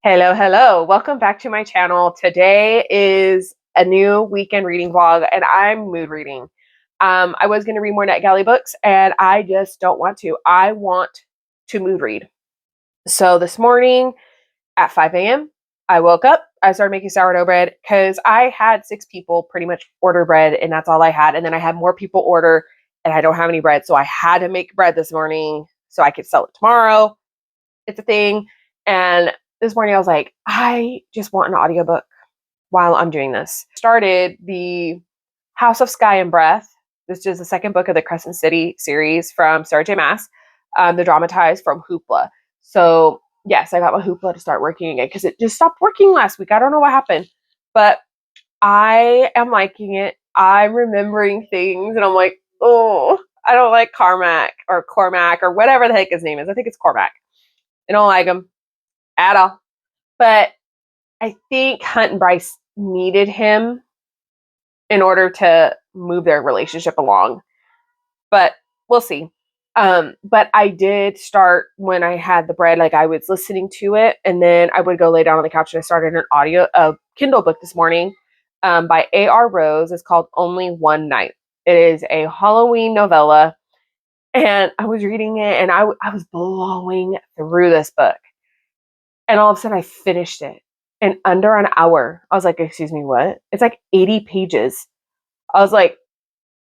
Hello, hello. Welcome back to my channel. Today is a new weekend reading vlog and I'm mood reading. I was going to read more NetGalley books and I just don't want to. I want to mood read. So this morning at 5 a.m., I woke up. I started making sourdough bread because I had 6 people pretty much order bread and that's all I had. And then I had more people order and I don't have any bread. So I had to make bread this morning so I could sell it tomorrow. It's a thing. And this morning I was like, I just want an audiobook while I'm doing this. Started the House of Sky and Breath. This is the second book of the Crescent City series from Sarah J. Maas, the dramatized from Hoopla. So yes, I got my Hoopla to start working again because it just stopped working last week. I don't know what happened, but I am liking it. I'm remembering things and I'm like, oh, I don't like Cormac or whatever the heck his name is. I think it's Cormac. I don't like him at all. But I think Hunt and Bryce needed him in order to move their relationship along. But we'll see. But I did start when I had the bread, like I was listening to it, and then I would go lay down on the couch and I started a Kindle book this morning by A.R. Rose. It's called Only One Night. It is a Halloween novella. And I was reading it and I was blowing through this book. And all of a sudden I finished it in under an hour. I was like, excuse me, what? It's like 80 pages. I was like,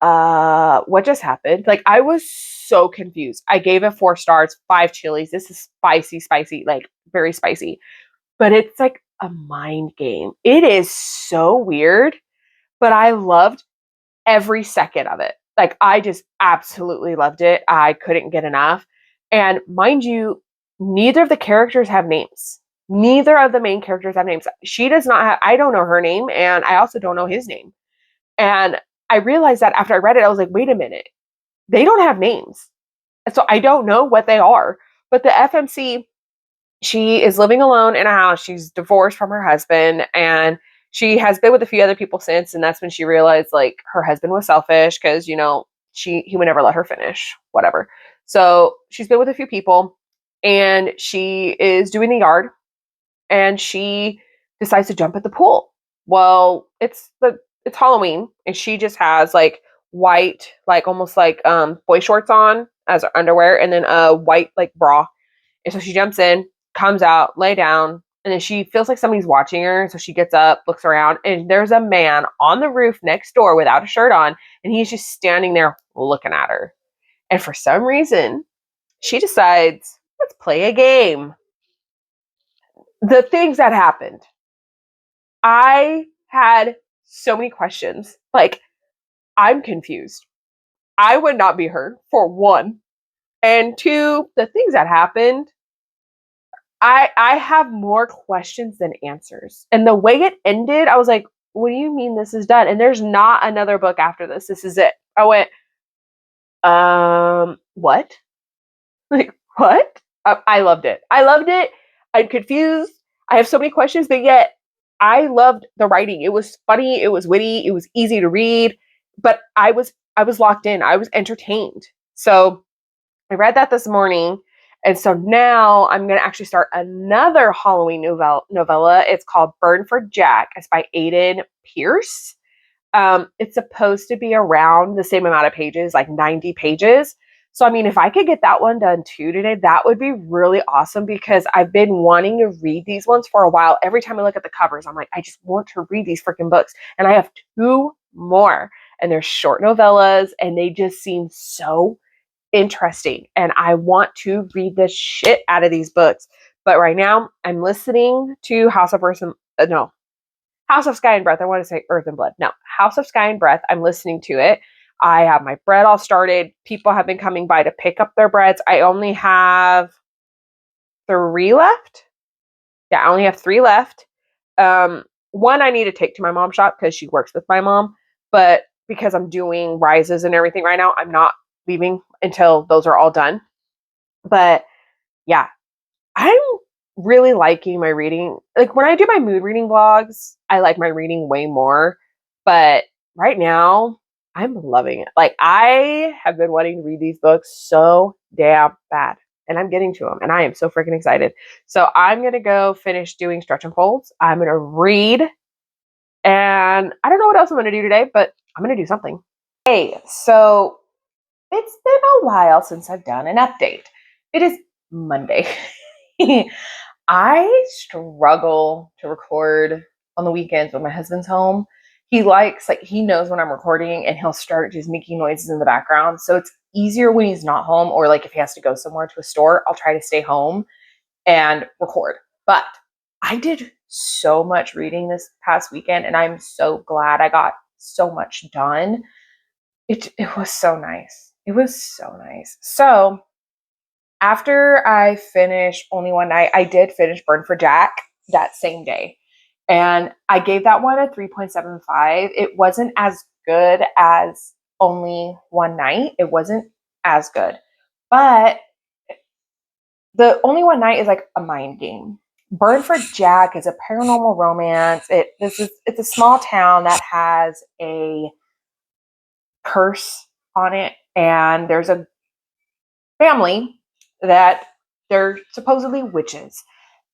what just happened? Like, I was so confused. I gave it 4 stars, 5 chilies. This is spicy, like very spicy. But it's like a mind game. It is so weird, but I loved every second of it. Like, I just absolutely loved it. I couldn't get enough. And mind you, neither of the characters have names. Neither of the main characters have names. She does not have, I don't know her name, and I also don't know his name. And I realized that after I read it, I was like, wait a minute. They don't have names. And so I don't know what they are. But the FMC, she is living alone in a house. She's divorced from her husband, and she has been with a few other people since. And that's when she realized like her husband was selfish because, he would never let her finish, whatever. So she's been with a few people and she is doing the yard and she decides to jump at the pool. Well, it's Halloween and she just has like white, like almost like boy shorts on as her underwear and then a white like bra. And so she jumps in, comes out, lay down, and then she feels like somebody's watching her. So she gets up, looks around, and there's a man on the roof next door without a shirt on, and he's just standing there looking at her. And for some reason, she decides, let's play a game. The things that happened. I had so many questions. Like, I'm confused. I would not be her, for one. And two, the things that happened, I have more questions than answers. And the way it ended, I was like, what do you mean this is done? And there's not another book after this. This is it. I went, what? Like, what? I loved it. I loved it. I'm confused. I have so many questions, but yet I loved the writing. It was funny, it was witty, it was easy to read, but I was locked in. I was entertained. So I read that this morning. And so now I'm going to actually start another Halloween novella. It's called Burn for Jack. It's by Aiden Pierce. It's supposed to be around the same amount of pages, like 90 pages. So, I mean, if I could get that one done too today, that would be really awesome because I've been wanting to read these ones for a while. Every time I look at the covers, I'm like, I just want to read these freaking books. And I have 2 more. And they're short novellas and they just seem so interesting. And I want to read the shit out of these books. But right now, I'm listening to House of Sky and Breath. I want to say Earth and Blood. No, House of Sky and Breath. I'm listening to it. I have my bread all started. People have been coming by to pick up their breads. I only have 3 left. Yeah, I only have 3 left. One I need to take to my mom's shop because she works with my mom. But because I'm doing rises and everything right now, I'm not leaving until those are all done. But yeah, I'm really liking my reading. Like when I do my mood reading vlogs, I like my reading way more. But right now, I'm loving it. Like I have been wanting to read these books so damn bad. and I'm getting to them, and I am so freaking excited. So I'm going to go finish doing stretch and folds. I'm going to read, and I don't know what else I'm going to do today, but I'm going to do something. Hey, so it's been a while since I've done an update. It is Monday. I struggle to record on the weekends when my husband's home. He knows when I'm recording, and he'll start just making noises in the background. So it's easier when he's not home, or like if he has to go somewhere to a store, I'll try to stay home and record. But I did so much reading this past weekend, and I'm so glad I got so much done. It was so nice. It was so nice. So after I finished Only One Night, I did finish Burn for Jack that same day. And I gave that one a 3.75. It wasn't as good as Only One Night. It wasn't as good. But the Only One Night is like a mind game. Burn for Jack is a paranormal romance. It's a small town that has a curse on it, and there's a family that they're supposedly witches,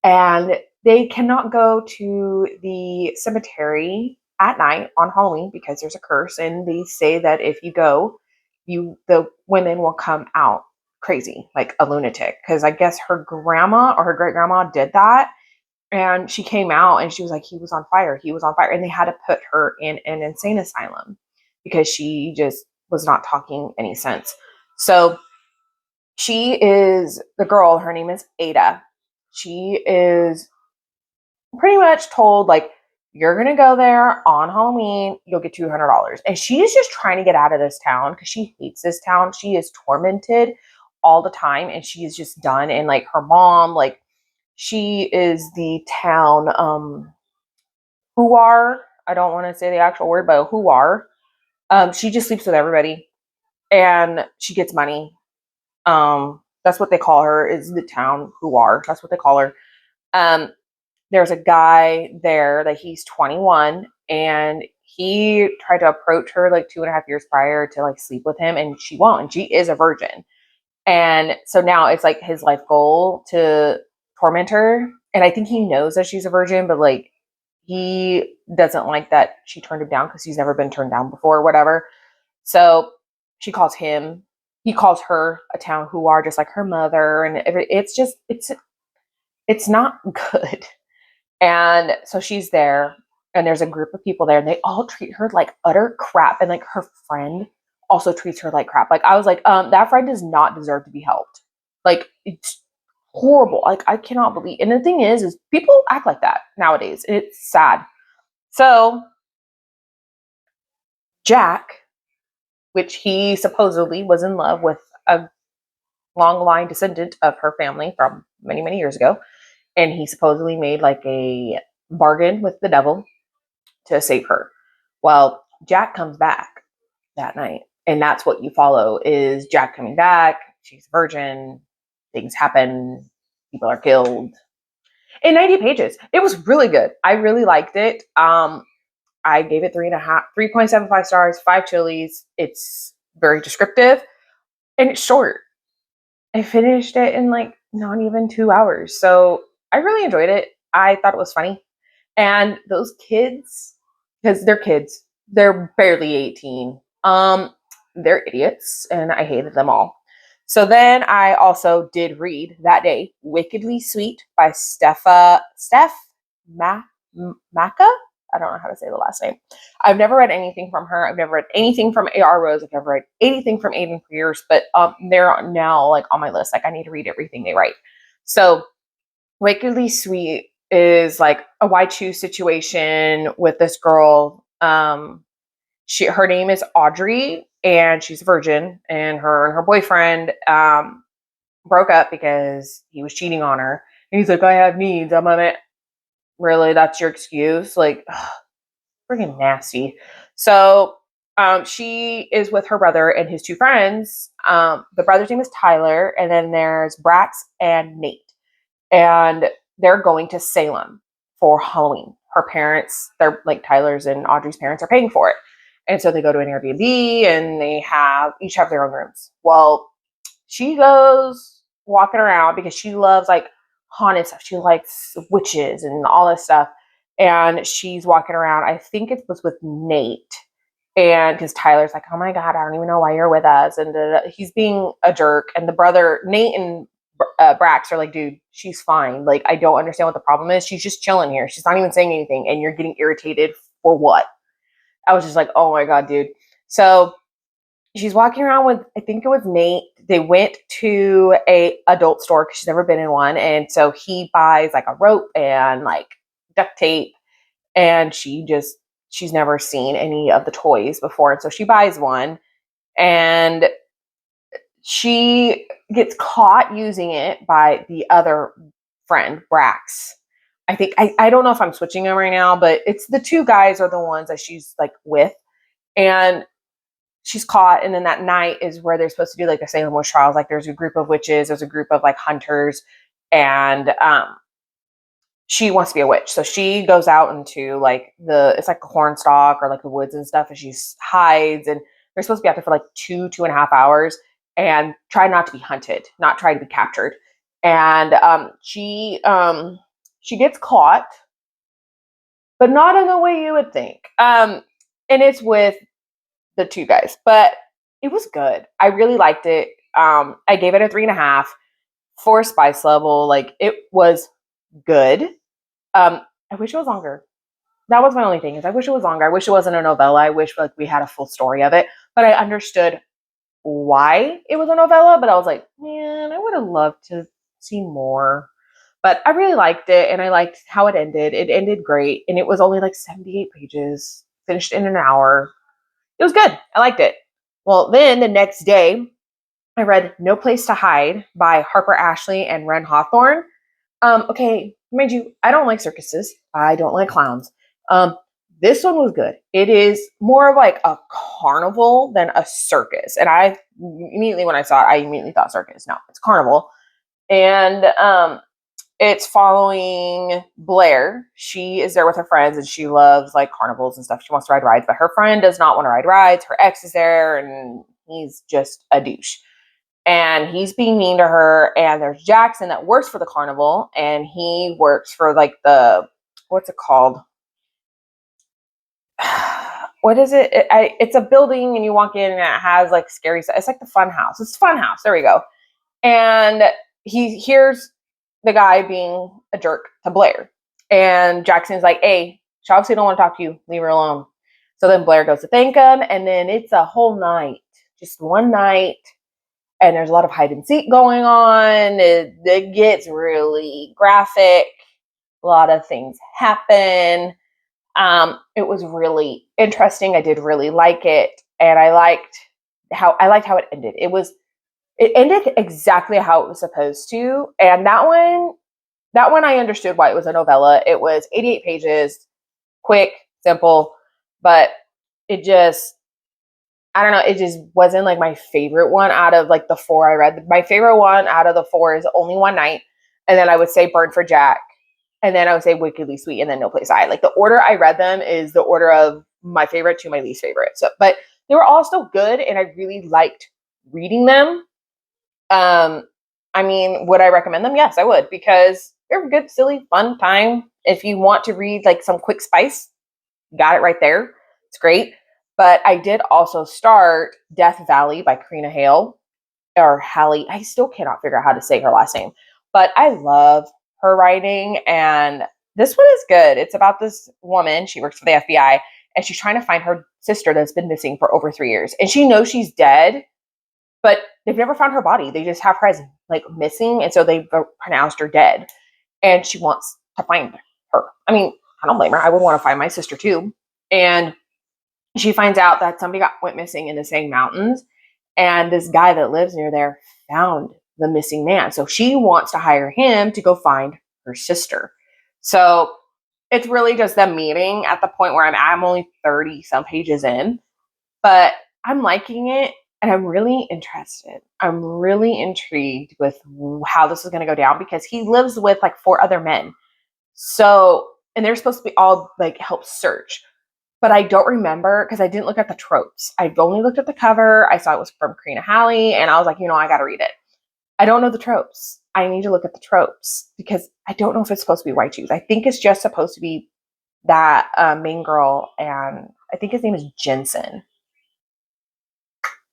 and they cannot go to the cemetery at night on Halloween because there's a curse, and they say that if you go, the women will come out crazy, like a lunatic, because I guess her grandma or her great grandma did that, and she came out and she was like, he was on fire, and they had to put her in an insane asylum because she just was not talking any sense. So she is the girl, her name is Ada. She is pretty much told, like, you're going to go there on Halloween, you'll get $200. And she is just trying to get out of this town because she hates this town. She is tormented all the time, and she is just done. And like her mom, like, she is the town huar. I don't want to say the actual word, but huar. She just sleeps with everybody, and she gets money. That's what they call her, is the town huar. That's what they call her. There's a guy there that he's 21, and he tried to approach her like 2.5 years prior to like sleep with him, and she won't. And she is a virgin. And so now it's like his life goal to torment her. And I think he knows that she's a virgin, but like he doesn't like that she turned him down because he's never been turned down before or whatever. So she calls him, he calls her a town huar, just like her mother. And it's not good. And so she's there, and there's a group of people there, and they all treat her like utter crap. And like her friend also treats her like crap. Like I was like, that friend does not deserve to be helped. Like it's horrible. Like I cannot believe. And the thing is people act like that nowadays. It's sad. So Jack, which he supposedly was in love with a long line descendant of her family from many, many years ago, and he supposedly made like a bargain with the devil to save her. Well, Jack comes back that night, and that's what you follow, is Jack coming back. She's a virgin, things happen, people are killed in 90 pages. It was really good. I really liked it. I gave it 3.75 stars, 5 chilies. It's very descriptive, and it's short. I finished it in like not even 2 hours. So I really enjoyed it. I thought it was funny. And those kids, because they're kids, they're barely 18. They're idiots, and I hated them all. So then I also did read that day Wickedly Sweet by Steph Maka. I don't know how to say the last name. I've never read anything from her. I've never read anything from A.R. Rose. I've never read anything from Aiden Pierce, but they're now like on my list. Like I need to read everything they write. So Wickedly Sweet is like a why choose situation with this girl. Her name is Audrey, and she's a virgin, and her boyfriend broke up because he was cheating on her. And he's like, I have needs. I'm on it. Really? That's your excuse? Like, freaking nasty. So she is with her brother and his 2 friends. The brother's name is Tyler, and then there's Brax and Nate. And they're going to Salem for Halloween. Her parents, they're like Tyler's and Audrey's parents, are paying for it. And so they go to an Airbnb, and they each have their own rooms. Well, she goes walking around because she loves like haunted stuff. She likes witches and all this stuff. And she's walking around. I think it was with Nate. And because Tyler's like, oh my God, I don't even know why you're with us. And he's being a jerk. And the brother, Nate and Brax are like, dude, she's fine. Like, I don't understand what the problem is. She's just chilling here. She's not even saying anything. And you're getting irritated for what? I was just like, oh my God, dude. So she's walking around with, I think it was Nate. They went to a adult store because she's never been in one. And so he buys like a rope and like duct tape. And she's never seen any of the toys before. And so she buys one and she gets caught using it by the other friend, Brax. I think, I don't know if I'm switching them right now, but it's the two guys are the ones that she's like with. And she's caught, and then that night is where they're supposed to do like the Salem witch trials. Like there's a group of witches, there's a group of like hunters, and she wants to be a witch. So she goes out into like it's like a cornstalk or like the woods and stuff, and she hides, and they're supposed to be out there for like 2.5 hours and try not to be hunted, not try to be captured. And she gets caught, but not in the way you would think. And it's with the two guys, but it was good. I really liked it. I gave it a 3.5 for spice level. Like it was good. I wish it was longer. That was my only thing is I wish it was longer. I wish it wasn't a novella. I wish like we had a full story of it, but I understood why it was a novella, but I was like, man, I would have loved to see more. But I really liked it, and I liked how it ended. It ended great, and it was only like 78 pages, finished in an hour. It was good. I liked it. Well, then the next day, I read No Place to Hide by Harper Ashley and Ren Hawthorne. Okay, mind you, I don't like circuses. I don't like clowns. This one was good. It is more of like a carnival than a circus. And I immediately, when I saw it, I immediately thought circus. No, it's carnival. And it's following Blair. She is there with her friends and she loves like carnivals and stuff. She wants to ride rides, but her friend does not want to ride rides. Her ex is there and he's just a douche. And he's being mean to her. And there's Jackson that works for the carnival and he works for like what's it called? What is it? It's a building and you walk in and it has like scary stuff. It's like the fun house. It's fun house. There we go. And he hears the guy being a jerk to Blair. And Jackson's like, hey, she obviously don't want to talk to you. Leave her alone. So then Blair goes to thank him. And then it's a whole night, just one night. And there's a lot of hide and seek going on. It gets really graphic. A lot of things happen. It was really interesting. I did really like it. And I liked how it ended. It ended exactly how it was supposed to. And that one I understood why it was a novella. It was 88 pages, quick, simple, but it just, I don't know, it just wasn't like my favorite one out of like the 4 I read. My favorite one out of the 4 is Only One Night. And then I would say Burn for Jack. And then I would say Wickedly Sweet and then No Place to Hide. Like the order I read them is the order of my favorite to my least favorite. So, but they were all still good and I really liked reading them. I mean, would I recommend them? Yes, I would, because they're a good, silly, fun time. If you want to read like some quick spice, got it right there. It's great. But I did also start Death Valley by Karina Hale or Hallie. I still cannot figure out how to say her last name, but I love her writing. And this one is good. It's about this woman. She works for the FBI and she's trying to find her sister that's been missing for over 3 years. And she knows she's dead, but they've never found her body. They just have her as like missing. And so they pronounced her dead. And she wants to find her. I mean, I don't blame her. I would want to find my sister too. And she finds out that somebody went missing in the same mountains. And this guy that lives near there found the missing man. So she wants to hire him to go find her sister. So it's really just them meeting at the point where I'm only 30 some pages in, but I'm liking it. And I'm really interested. I'm really intrigued with how this is going to go down because he lives with like 4 other men. So, and they're supposed to be all like help search. But I don't remember because I didn't look at the tropes. I only looked at the cover. I saw it was from Karina Halley and I was like, I got to read it. I don't know the tropes. I need to look at the tropes because I don't know if it's supposed to be white shoes. I think it's just supposed to be that main girl, and I think his name is Jensen.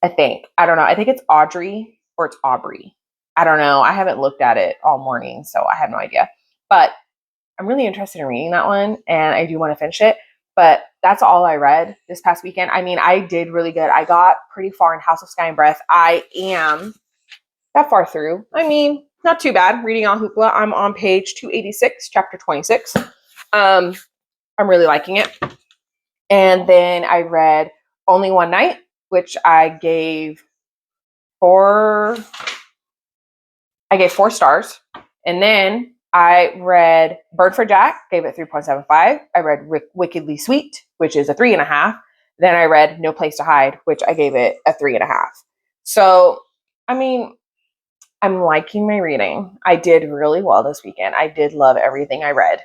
I think. I don't know. I think it's Audrey or it's Aubrey. I don't know. I haven't looked at it all morning, so I have no idea. But I'm really interested in reading that one, and I do want to finish it. But that's all I read this past weekend. I mean, I did really good. I got pretty far in House of Sky and Breath. I am that far through. I mean, not too bad. Reading on Hoopla. I'm on page 286, chapter 26. I'm really liking it. And then I read Only One Night, which I gave 4 stars. And then I read Bird for Jack, gave it 3.75. I read Wickedly Sweet, which is a 3.5. Then I read No Place to Hide, which I gave it a 3.5. So, I mean, I'm liking my reading. I did really well this weekend. I did love everything I read.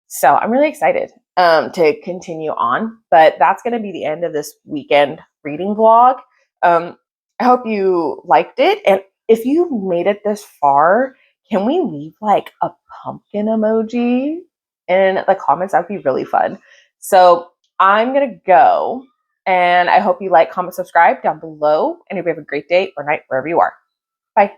So I'm really excited to continue on. But that's going to be the end of this weekend reading vlog. I hope you liked it. And if you made it this far, can we leave like a pumpkin emoji in the comments? That would be really fun. So I'm going to go. And I hope you like, comment, subscribe down below. And I hope you have a great day or night wherever you are. Bye.